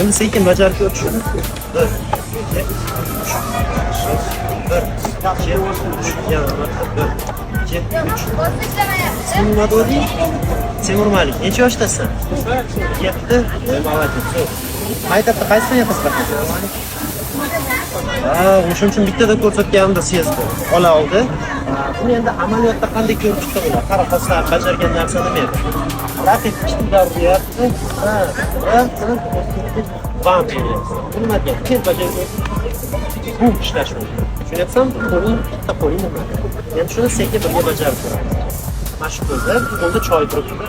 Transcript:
Endi sekin bajarib ko'r shuni. 1 2 3 Sen nima deding? Temur Malik. Necha yoshdasan? 7. Молодец. Maktabda qaysi sinfda o'qiysan? O'shuning uchun bittada ko'rsatganimda sezdi. Ola oldi. Buni endi amaliyotda qanday ko'rib chiqdi ular? Qara qolsa bajargan narsa nima edi? Raqib ishlar deyapti. Vam beryapti. Nima deyapti? Tez bajargan. Bu ishlash mumkin. Tushunyapsanmi? Qo'ling, bitta qo'ling nima? Endi shuni sekin birga bajarib ko'ramiz. Mana shu ko'zda, qo'lda choy turibdi.